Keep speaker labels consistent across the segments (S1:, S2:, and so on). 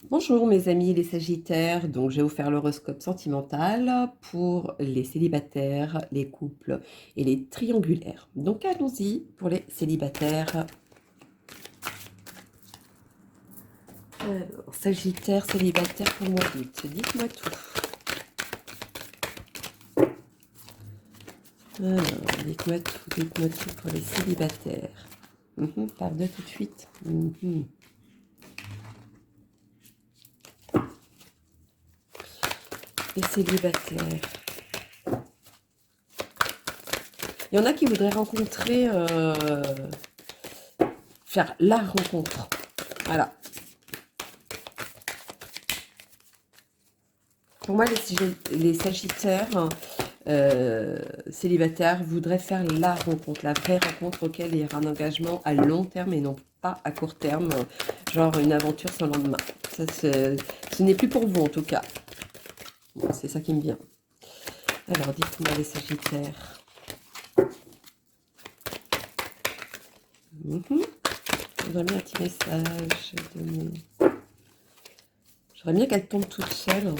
S1: Bonjour mes amis les Sagittaires, donc je vais vous faire l'horoscope sentimental pour les célibataires, les couples et les triangulaires. Donc allons-y pour les célibataires. Alors, Sagittaire, célibataire pour le mois d'août, dites-moi tout. Alors, dites-moi tout pour les célibataires. Parle de tout de suite. Les célibataires. Il y en a qui voudraient rencontrer, faire la rencontre. Voilà. Pour moi, les Sagittaires célibataires voudraient faire la rencontre, la vraie rencontre auquel il y aura un engagement à long terme et non pas à court terme, genre une aventure sans lendemain. Ça, ce n'est plus pour vous en tout cas. Bon, c'est ça qui me vient. Alors, dites-moi les Sagittaires. J'aimerais bien un petit message. J'aimerais bien qu'elle tombe toute seule.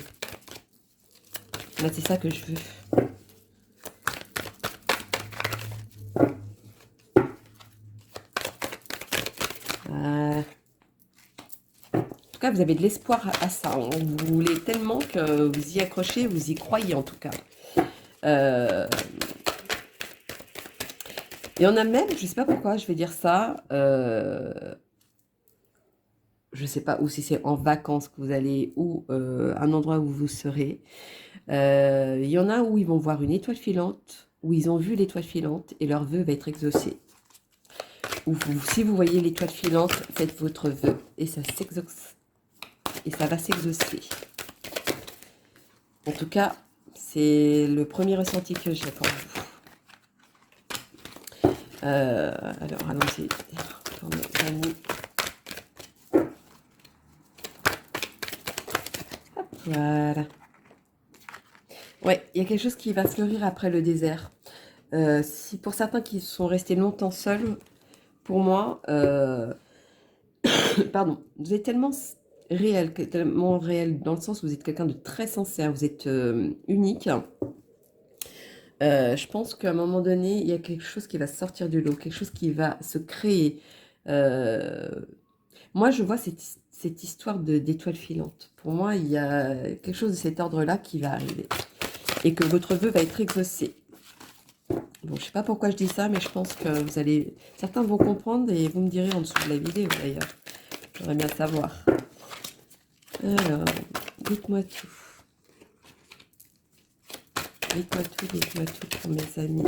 S1: Là, c'est ça que je veux. En tout cas, vous avez de l'espoir à ça. Hein. Vous voulez tellement que vous y accrochez, vous y croyez en tout cas. Il y en a même, je ne sais pas pourquoi je vais dire ça, je ne sais pas, ou si c'est en vacances que vous allez, ou un endroit où vous serez. Il y en a où ils vont voir une étoile filante, où ils ont vu l'étoile filante et leur vœu va être exaucé. Ou si vous voyez l'étoile filante, faites votre vœu et ça s'exauce. Et ça va s'exaucer. En tout cas, c'est le premier ressenti que j'ai pour vous. Alors, allons-y. Pour mes amis. Hop, voilà. Ouais, il y a quelque chose qui va fleurir après le désert. Si pour certains qui sont restés longtemps seuls, pour moi, pardon, vous êtes tellement réel, dans le sens où vous êtes quelqu'un de très sincère, vous êtes unique. Je pense qu'à un moment donné, il y a quelque chose qui va sortir du lot, quelque chose qui va se créer. Moi, je vois cette histoire d'étoile filante. Pour moi, il y a quelque chose de cet ordre-là qui va arriver. Et que votre vœu va être exaucé. Bon, je sais pas pourquoi je dis ça, mais je pense que vous allez... Certains vont comprendre et vous me direz en dessous de la vidéo, d'ailleurs. J'aimerais bien savoir. Alors, dites-moi tout. Dites-moi tout pour mes amis.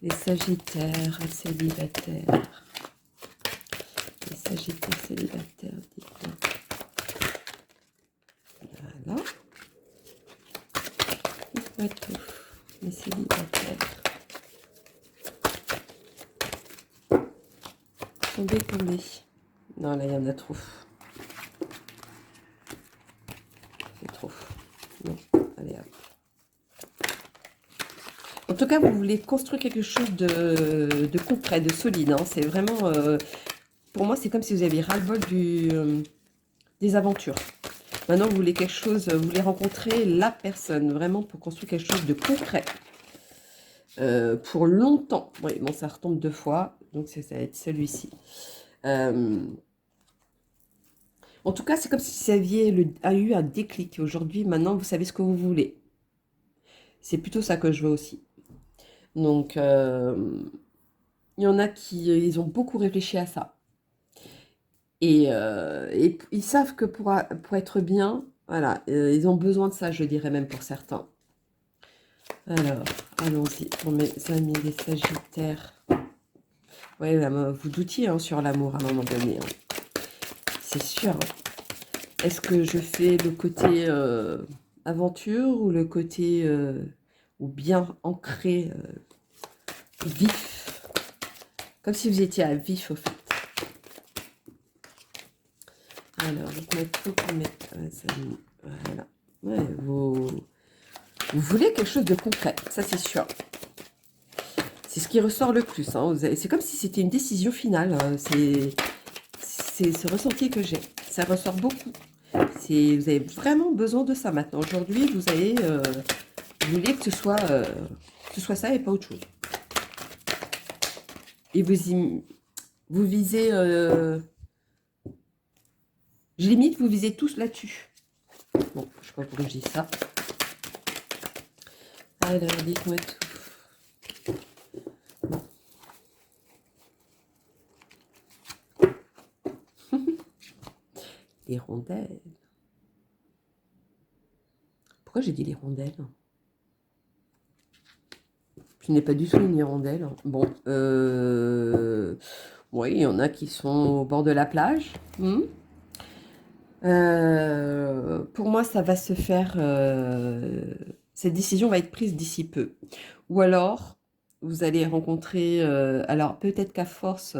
S1: Les Sagittaires célibataires. Les Sagittaires célibataires, dites-moi. Voilà. Dites-moi tout. Les célibataires. Tombez. Non, là, il y en a trop. C'est trop. Non, allez hop. En tout cas, vous voulez construire quelque chose de concret, de solide. Hein. C'est vraiment... pour moi, c'est comme si vous aviez ras-le-bol des aventures. Maintenant, vous voulez quelque chose, vous voulez rencontrer la personne, vraiment pour construire quelque chose de concret. Pour longtemps. Oui, bon, ça retombe 2 fois, donc ça va être celui-ci. En tout cas, c'est comme si vous aviez eu un déclic. Aujourd'hui, maintenant, vous savez ce que vous voulez. C'est plutôt ça que je veux aussi. Donc, il y en a qui ils ont beaucoup réfléchi à ça. Et ils savent que pour être bien, voilà, ils ont besoin de ça, je dirais même pour certains. Alors, allons-y pour mes amis les Sagittaires. Ouais, vous doutiez hein, sur l'amour à un moment donné. Hein. C'est sûr. Est-ce que je fais le côté aventure ou le côté ou bien ancré, vif? Comme si vous étiez à vif, au fait. Alors, dites-moi tout pour mes amis. Voilà. Ouais, vous voulez quelque chose de concret, ça c'est sûr. C'est ce qui ressort le plus. Hein. C'est comme si c'était une décision finale. Hein. C'est ce ressenti que j'ai. ça ressort beaucoup. Vous avez vraiment besoin de ça maintenant. Aujourd'hui, vous voulez que ce soit ça et pas autre chose. Et vous visez, limite, vous visez tous là-dessus. Bon, je sais pas pourquoi je dis ça. Alors, dites-moi tout. Les rondelles. Pourquoi j'ai dit les rondelles? Je n'ai pas du tout une hirondelle. Bon, oui, il y en a qui sont au bord de la plage. Pour moi, ça va se faire. Cette décision va être prise d'ici peu. Ou alors, vous allez rencontrer. Alors, peut-être qu'à force,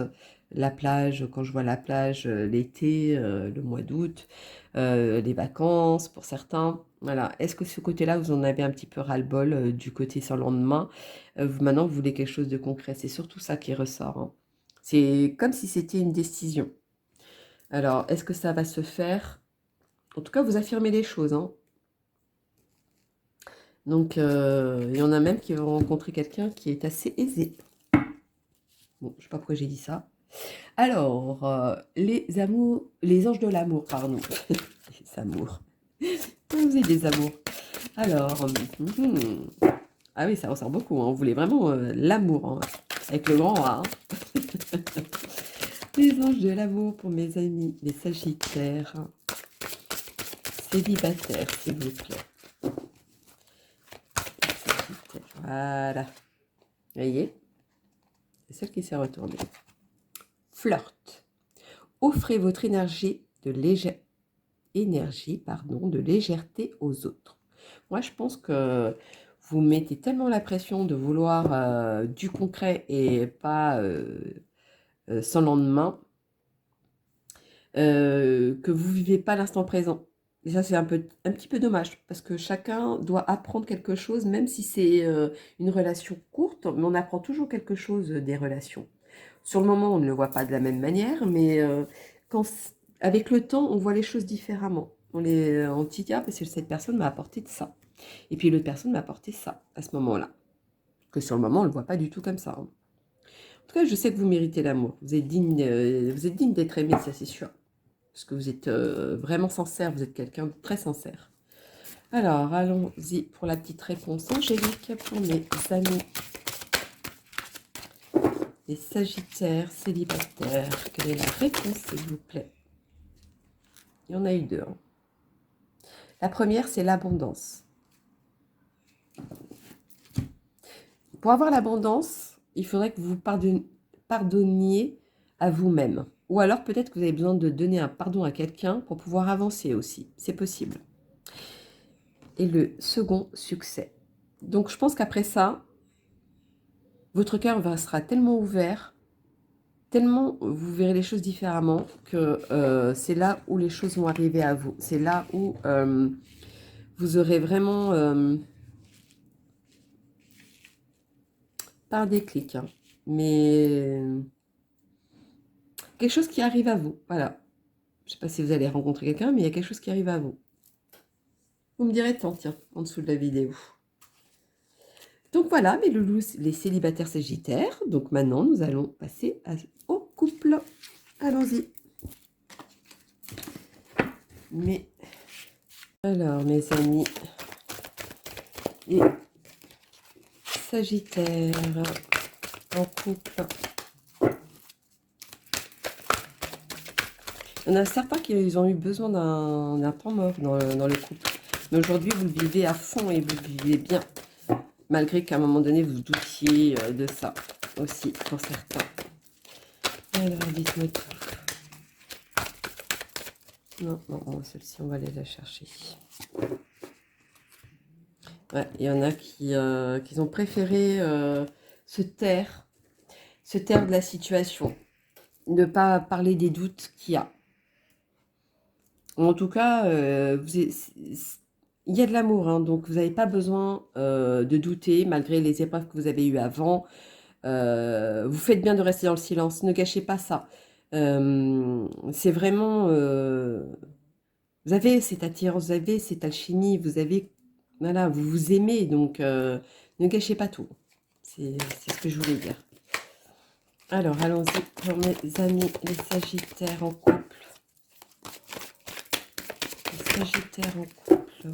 S1: la plage, quand je vois la plage, l'été, le mois d'août, les vacances pour certains. Voilà. Est-ce que ce côté-là, vous en avez un petit peu ras-le-bol du côté sans lendemain? Maintenant, vous voulez quelque chose de concret. C'est surtout ça qui ressort, hein. C'est comme si c'était une décision. Alors, est-ce que ça va se faire? En tout cas, vous affirmez les choses, hein. Donc, il y en a même qui vont rencontrer quelqu'un qui est assez aisé. Bon, je ne sais pas pourquoi j'ai dit ça. Alors, les anges de l'amour, pardon. Les amours. Vous êtes des amours. Alors, ah oui, ça ressort beaucoup, hein. On voulait vraiment l'amour, hein, avec le grand A, hein. Les anges de l'amour pour mes amis, les sagittaires. Célibataires, s'il vous plaît. Voilà. Vous voyez? C'est celle qui s'est retournée. Flirt. Offrez votre énergie de légèreté aux autres. Moi, je pense que vous mettez tellement la pression de vouloir du concret et pas sans lendemain que vous ne vivez pas l'instant présent. Et ça, c'est un petit peu dommage, parce que chacun doit apprendre quelque chose, même si c'est une relation courte, mais on apprend toujours quelque chose des relations. Sur le moment, on ne le voit pas de la même manière, mais avec le temps, on voit les choses différemment. On dit, ah, parce que cette personne m'a apporté de ça. Et puis l'autre personne m'a apporté ça, à ce moment-là. Que sur le moment, on ne le voit pas du tout comme ça, hein. En tout cas, je sais que vous méritez l'amour. Vous êtes digne d'être aimé, ça c'est sûr. Parce que vous êtes vraiment sincère, vous êtes quelqu'un de très sincère. Alors, allons-y pour la petite réponse angélique pour mes amis. Les sagittaires célibataires. Quelle est la réponse, s'il vous plaît? Il y en a eu deux, hein. La première, c'est l'abondance. Pour avoir l'abondance, il faudrait que vous pardonniez à vous-même. Ou alors peut-être que vous avez besoin de donner un pardon à quelqu'un pour pouvoir avancer aussi. C'est possible. Et le second, succès. Donc je pense qu'après ça, votre cœur sera tellement ouvert, tellement vous verrez les choses différemment, que c'est là où les choses vont arriver à vous. C'est là où vous aurez vraiment, pas un déclic, hein, mais quelque chose qui arrive à vous. Voilà. Je ne sais pas si vous allez rencontrer quelqu'un, mais il y a quelque chose qui arrive à vous. Vous me direz tant, tiens, en dessous de la vidéo. Donc voilà, mes loulous, les célibataires sagittaires. Donc maintenant, nous allons passer au couple. Allons-y. Alors, mes amis, les sagittaires en couple. Il y en a certains qui ont eu besoin d'un temps mort dans le couple. Mais aujourd'hui, vous le vivez à fond et vous le vivez bien. Malgré qu'à un moment donné, vous doutiez de ça aussi, pour certains. Alors, dites-moi tout. Non, celle-ci, on va aller la chercher. Ouais, il y en a qui ont préféré se taire de la situation. Ne pas parler des doutes qu'il y a. En tout cas, il y a de l'amour, hein, donc vous n'avez pas besoin de douter malgré les épreuves que vous avez eues avant. Vous faites bien de rester dans le silence, ne gâchez pas ça. C'est vraiment... vous avez cette attirance, vous avez cette alchimie, vous avez... Voilà, vous vous aimez, donc ne gâchez pas tout. C'est ce que je voulais dire. Alors, allons-y pour mes amis, les Sagittaires en couple. Les Sagittaires en couple.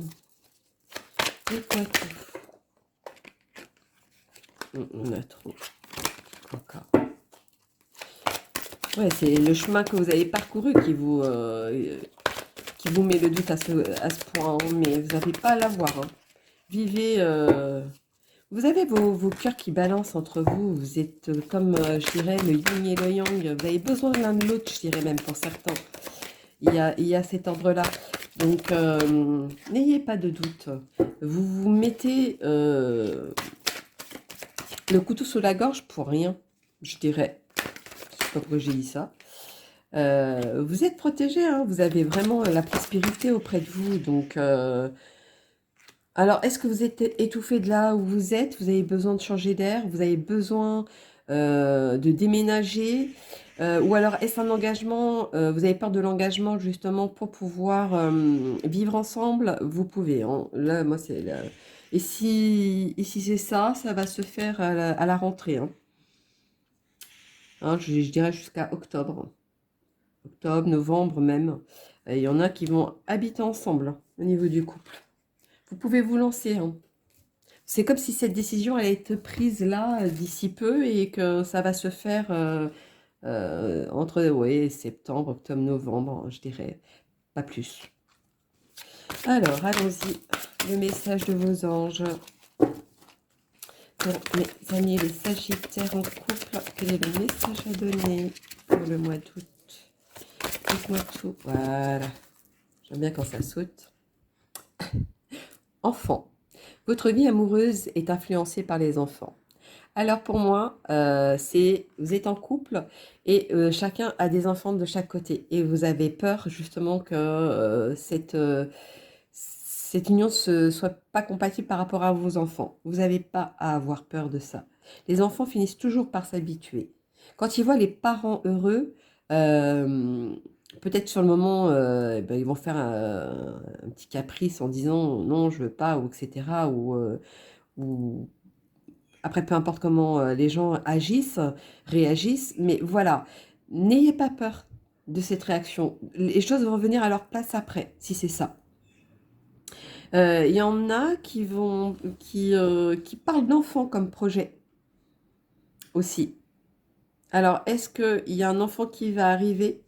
S1: Et quoi tout? On a trop. Encore. Ouais, c'est le chemin que vous avez parcouru qui vous met le doute à ce point, hein, mais vous n'avez pas à l'avoir. Hein. Vivez... vous avez vos cœurs qui balancent entre vous. Vous êtes comme, je dirais, le yin et le yang. Vous avez besoin l'un de l'autre, je dirais même pour certains. Il y a cet ordre-là. Donc, n'ayez pas de doute. Vous vous mettez le couteau sous la gorge pour rien, je dirais. Je sais pas pourquoi j'ai dit ça. Vous êtes protégé, hein, vous avez vraiment la prospérité auprès de vous. Donc, alors, est-ce que vous êtes étouffé de là où vous êtes? Vous avez besoin de changer d'air? Vous avez besoin de déménager? Ou alors, est-ce un engagement? Vous avez peur de l'engagement justement pour pouvoir vivre ensemble? Vous pouvez. Hein. Là, moi, c'est... et si c'est ça, ça va se faire à la rentrée. Hein. Hein, je dirais jusqu'à octobre. Octobre, novembre même. Il y en a qui vont habiter ensemble hein, au niveau du couple. Vous pouvez vous lancer. Hein. C'est comme si cette décision allait être prise là, d'ici peu, et que ça va se faire entre ouais, septembre, octobre, novembre, je dirais. Pas plus. Alors, allons-y. Le message de vos anges. Pour mes amis les Sagittaires en couple, quel est le message à donner pour le mois d'août? Dites-moi tout. Voilà. J'aime bien quand ça saute. Enfant. Votre vie amoureuse est influencée par les enfants. Alors pour moi, vous êtes en couple et chacun a des enfants de chaque côté. Et vous avez peur justement que cette union ne soit pas compatible par rapport à vos enfants. Vous n'avez pas à avoir peur de ça. Les enfants finissent toujours par s'habituer. Quand ils voient les parents heureux, euh, peut-être sur le moment, ben, ils vont faire un petit caprice en disant non, je veux pas, ou etc. Ou après, peu importe comment les gens agissent, réagissent, mais voilà, n'ayez pas peur de cette réaction. Les choses vont venir à leur place après, si c'est ça. Il y en a qui parlent d'enfants comme projet aussi. Alors, est-ce qu'il y a un enfant qui va arriver?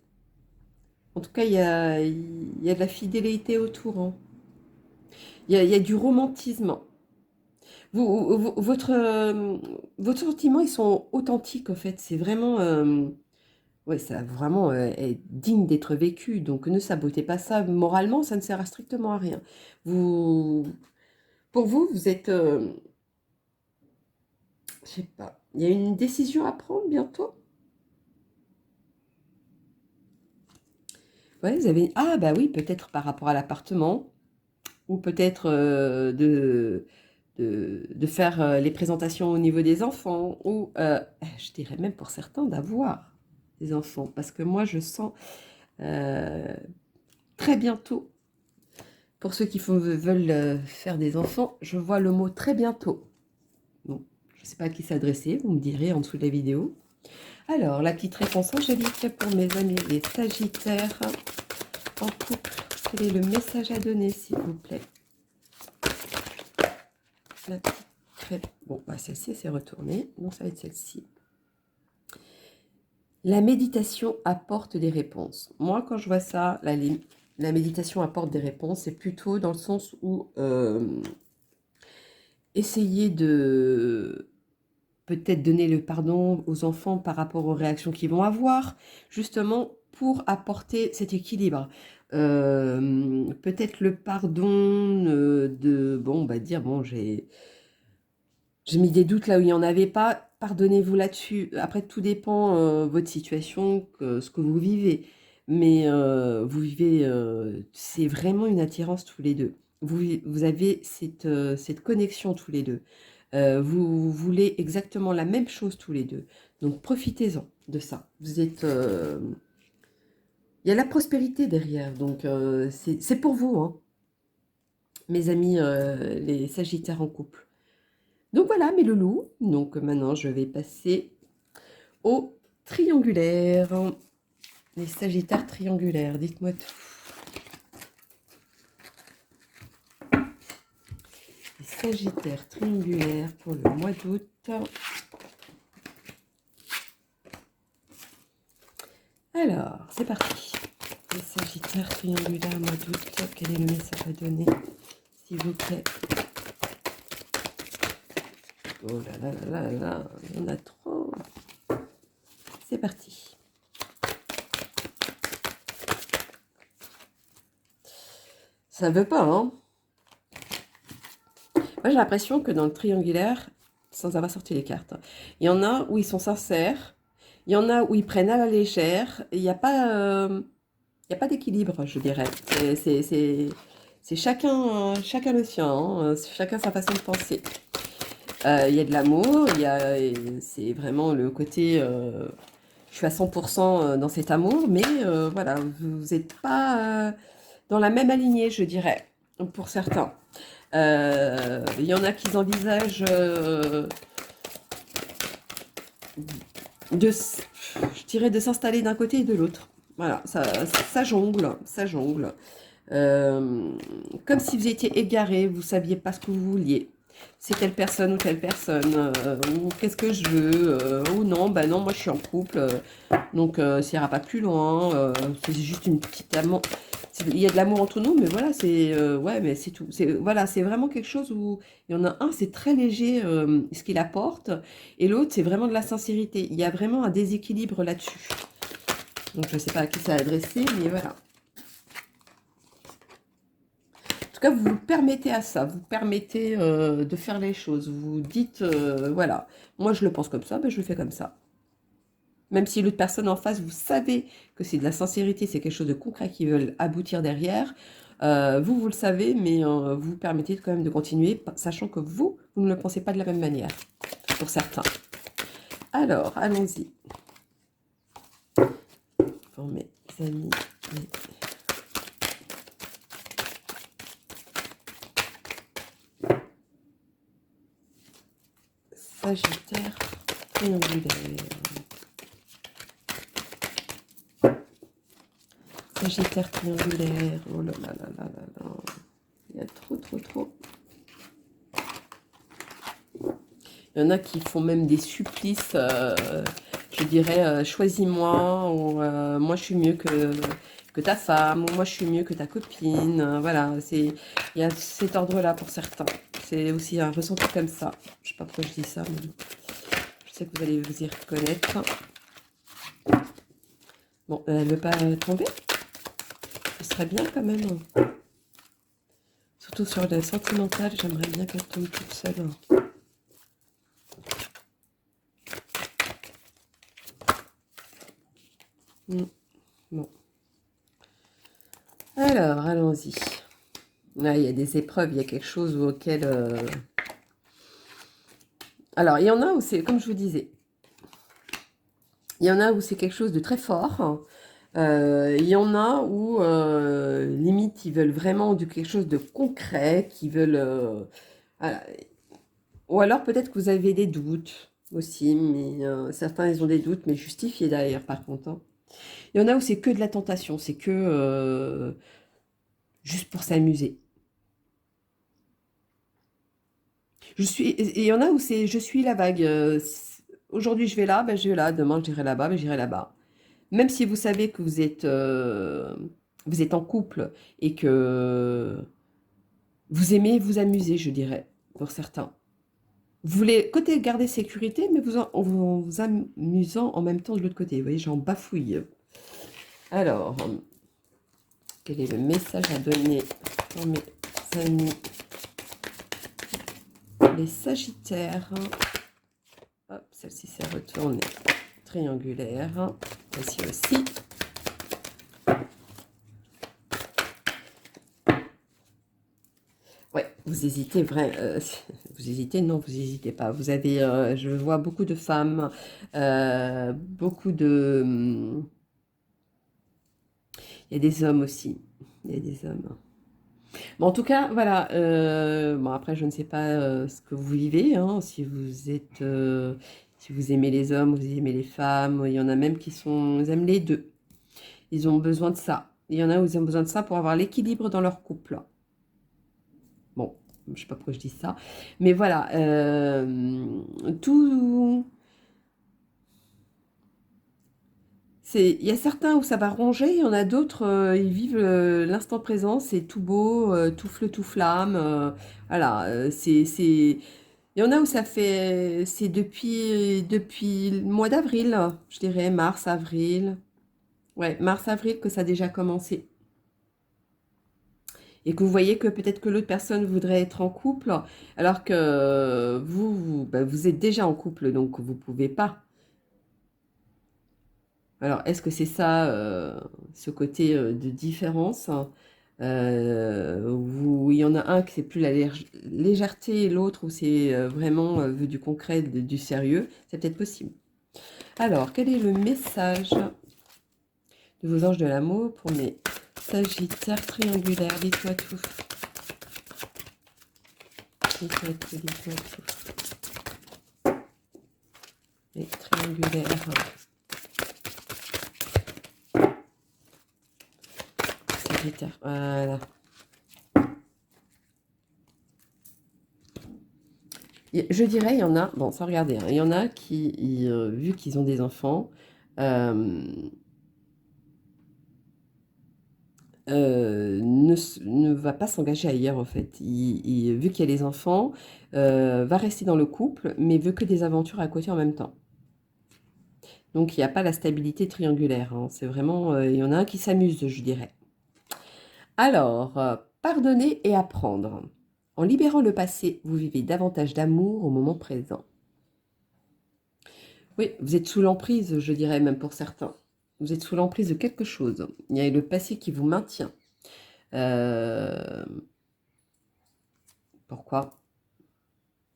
S1: En tout cas, il y a de la fidélité autour. Hein. Il y a du romantisme. Votre sentiment, ils sont authentiques, en fait. C'est vraiment... ouais, ça vraiment est digne d'être vécu. Donc, ne sabotez pas ça. Moralement, ça ne sert à strictement à rien. Vous, pour vous, vous êtes... je sais pas. Il y a une décision à prendre bientôt? Ouais, vous avez... Ah, bah oui, peut-être par rapport à l'appartement. Ou peut-être de faire les présentations au niveau des enfants. Ou, je dirais même pour certains, d'avoir des enfants. Parce que moi, je sens euh, très bientôt, pour ceux qui veulent faire des enfants, je vois le mot très bientôt. Bon, je ne sais pas à qui s'adresser, vous me direz en dessous de la vidéo. Alors, la petite réponse angélique pour mes amis les Sagittaires en couple. Quel est le message à donner, s'il vous plaît? La petite crêpe. Bon, bah, celle-ci, c'est retourné. Non, ça va être celle-ci. La méditation apporte des réponses. Moi, quand je vois ça, la méditation apporte des réponses, c'est plutôt dans le sens où essayer de peut-être donner le pardon aux enfants par rapport aux réactions qu'ils vont avoir, justement pour apporter cet équilibre. Peut-être le pardon de, bon, bah dire, bon, j'ai mis des doutes là où il n'y en avait pas, pardonnez-vous là-dessus. Après, tout dépend votre situation, ce que vous vivez. Mais vous vivez, c'est vraiment une attirance tous les deux. Vous avez cette connexion tous les deux. Vous voulez exactement la même chose tous les deux. Donc profitez-en de ça. Vous êtes... il y a la prospérité derrière, donc c'est pour vous, hein, mes amis, les Sagittaires en couple. Donc voilà, mes loulous. Donc maintenant, je vais passer au triangulaire. Les Sagittaires triangulaires, dites-moi tout. Les Sagittaires triangulaires pour le mois d'août. Alors, c'est parti. Les Sagittaires triangulaires mois d'août. Quel est le message à donner, s'il vous plaît? Oh là là là là là, il y en a trop. C'est parti. Ça veut pas, hein? Moi, j'ai l'impression que dans le triangulaire, sans avoir sorti les cartes, il y en a où ils sont sincères, il y en a où ils prennent à la légère, il n'y a pas, il y a pas d'équilibre, je dirais. C'est chacun, chacun le sien, hein, chacun sa façon de penser. Il y a de l'amour, c'est vraiment le côté, je suis à 100% dans cet amour, mais voilà, vous n'êtes pas dans la même alignée, je dirais, pour certains. Il y en a qui envisagent je dirais de s'installer d'un côté et de l'autre. Voilà, ça jongle, ça jongle. Comme si vous étiez égaré, vous saviez pas ce que vous vouliez. C'est telle personne ou telle personne, ou qu'est-ce que je veux, ou non, bah non, moi je suis en couple, donc ça ira pas plus loin, c'est juste une petite amour. Il y a de l'amour entre nous, mais voilà, c'est ouais, mais c'est tout. Voilà, c'est vraiment quelque chose où il y en a un, c'est très léger ce qu'il apporte, et l'autre, c'est vraiment de la sincérité. Il y a vraiment un déséquilibre là-dessus. Donc je sais pas à qui ça a adressé, mais voilà. En tout cas, vous vous permettez à ça, vous permettez de faire les choses. Vous dites, voilà, moi je le pense comme ça, ben je le fais comme ça. Même si l'autre personne en face, vous savez que c'est de la sincérité, c'est quelque chose de concret qui veulent aboutir derrière, vous le savez, mais vous vous permettez quand même de continuer, sachant que vous ne le pensez pas de la même manière, pour certains. Alors, allons-y. Pour mes amis, Sagittaire triangulaire. Sagittaire triangulaire. Oh là là là là là là. Il y a trop, trop, trop. Il y en a qui font même des supplices. Je dirais, choisis-moi. Ou moi, je suis mieux que ta femme. Ou moi, je suis mieux que ta copine. Voilà. Il y a cet ordre-là pour certains. C'est aussi un ressenti comme ça. Je sais pas pourquoi je dis ça, mais je sais que vous allez vous y reconnaître. Bon, elle ne veut pas tomber. Ce serait bien quand même. Surtout sur le sentimental, j'aimerais bien qu'elle tombe toute seule. Bon. Alors, allons-y. Là, il y a des épreuves, il y a quelque chose auquel... Alors, il y en a où c'est, comme je vous disais, il y en a où c'est quelque chose de très fort. Il y en a où, limite, ils veulent vraiment quelque chose de concret, qui veulent... voilà. Ou alors, peut-être que vous avez des doutes aussi, mais certains, ils ont des doutes, mais justifiés d'ailleurs, par contre. Hein. Il y en a où c'est que de la tentation, c'est que juste pour s'amuser. Et il y en a où c'est je suis la vague. Aujourd'hui je vais là, ben je vais là. Demain je dirai là-bas, ben j'irai là-bas. Même si vous savez que vous êtes en couple et que vous aimez vous amuser, je dirais, pour certains. Vous voulez côté garder sécurité, mais vous amusant en même temps de l'autre côté. Vous voyez, j'en bafouille. Alors, quel est le message à donner pour mes amis les Sagittaires? Hop, celle-ci s'est retournée triangulaire. Ici aussi. Ouais, vous hésitez, vrai. Vous hésitez? Non, vous n'hésitez pas. Vous avez, je vois beaucoup de femmes, beaucoup de... Il y a des hommes aussi. Il y a des hommes. Bon, en tout cas, voilà. Bon, après, je ne sais pas ce que vous vivez, hein, si vous êtes, si vous aimez les hommes, vous aimez les femmes. Il y en a même qui sont, ils aiment les deux. Ils ont besoin de ça. Il y en a où ils ont besoin de ça pour avoir l'équilibre dans leur couple. Bon, je ne sais pas pourquoi je dis ça, mais voilà. Tout. Il y a certains où ça va ronger, il y en a d'autres, ils vivent l'instant présent, c'est tout beau, tout fleu, tout flamme. Voilà, il y en a où ça fait, c'est depuis le mois d'avril, je dirais mars, avril. Ouais, mars, avril que ça a déjà commencé. Et que vous voyez que peut-être que l'autre personne voudrait être en couple, alors que bah, vous êtes déjà en couple, donc vous pouvez pas. Alors, est-ce que c'est ça, ce côté de différence, hein, où il y en a un qui c'est plus la légèreté et l'autre où c'est vraiment veut du concret, du sérieux? C'est peut-être possible. Alors, quel est le message de vos anges de l'amour pour mes sagittaires triangulaires? Dites-moi tout. Dites-moi tout, dites-moi tout. Les triangulaires. Sagittaire, voilà. Je dirais, il y en a, bon, sans regarder, hein, il y en a qui, vu qu'ils ont des enfants, ne va pas s'engager ailleurs, en fait. Vu qu'il y a les enfants, va rester dans le couple, mais veut que des aventures à côté en même temps. Donc, il n'y a pas la stabilité triangulaire, hein. C'est vraiment, il y en a un qui s'amuse, je dirais. Alors, pardonner et apprendre. En libérant le passé, vous vivez davantage d'amour au moment présent. Oui, vous êtes sous l'emprise, je dirais même pour certains. Vous êtes sous l'emprise de quelque chose. Il y a le passé qui vous maintient. Pourquoi?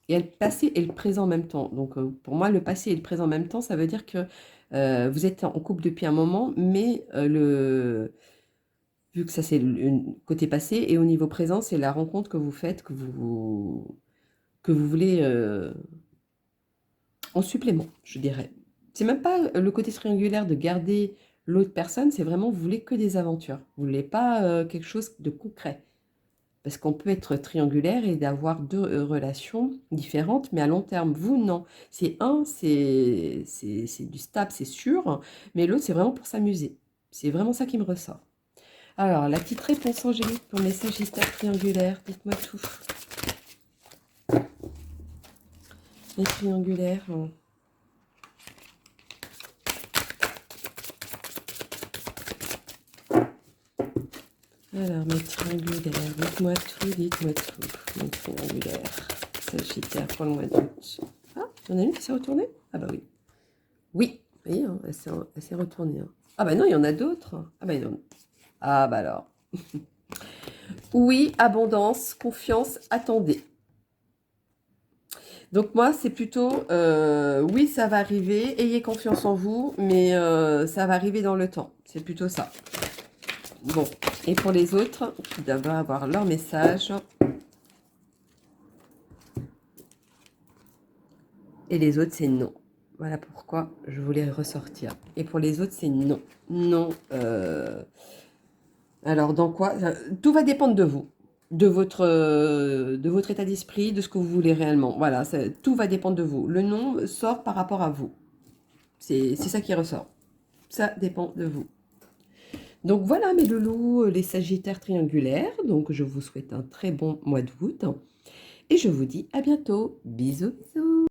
S1: Il y a le passé et le présent en même temps. Donc, pour moi, le passé et le présent en même temps, ça veut dire que vous êtes en couple depuis un moment, mais vu que ça, c'est le côté passé, et au niveau présent, c'est la rencontre que vous faites, que vous voulez en supplément, je dirais. C'est même pas le côté triangulaire de garder l'autre personne, c'est vraiment vous voulez que des aventures. Vous voulez pas quelque chose de concret. Parce qu'on peut être triangulaire et d'avoir deux relations différentes, mais à long terme. Vous, non. C'est du stable, c'est sûr, mais l'autre, c'est vraiment pour s'amuser. C'est vraiment ça qui me ressort. Alors, la petite réponse angélique pour mes sagittaires triangulaires, dites-moi tout. Les triangulaires. Alors, mes triangulaires, dites-moi tout, dites-moi tout. Mes triangulaires, sagittaire pour le mois d'août. Ah, il y en a une qui s'est retournée? Ah bah oui. Oui, vous voyez, hein, elle s'est retournée. Hein. Ah bah non, il y en a d'autres. Ah bah non. Ah bah alors. Oui, abondance, confiance, attendez. Donc moi, c'est plutôt, oui, ça va arriver, ayez confiance en vous, mais ça va arriver dans le temps. C'est plutôt ça. Bon, et pour les autres, qui doivent avoir leur message. Et les autres, c'est non. Voilà pourquoi je voulais ressortir. Et pour les autres, c'est non. Non. Alors, dans quoi? Tout va dépendre de vous, de votre état d'esprit, de ce que vous voulez réellement. Voilà, tout va dépendre de vous. Le non sort par rapport à vous. C'est ça qui ressort. Ça dépend de vous. Donc voilà mes loulous, les sagittaires triangulaires. Donc je vous souhaite un très bon mois d'août. Et je vous dis à bientôt. Bisous, bisous.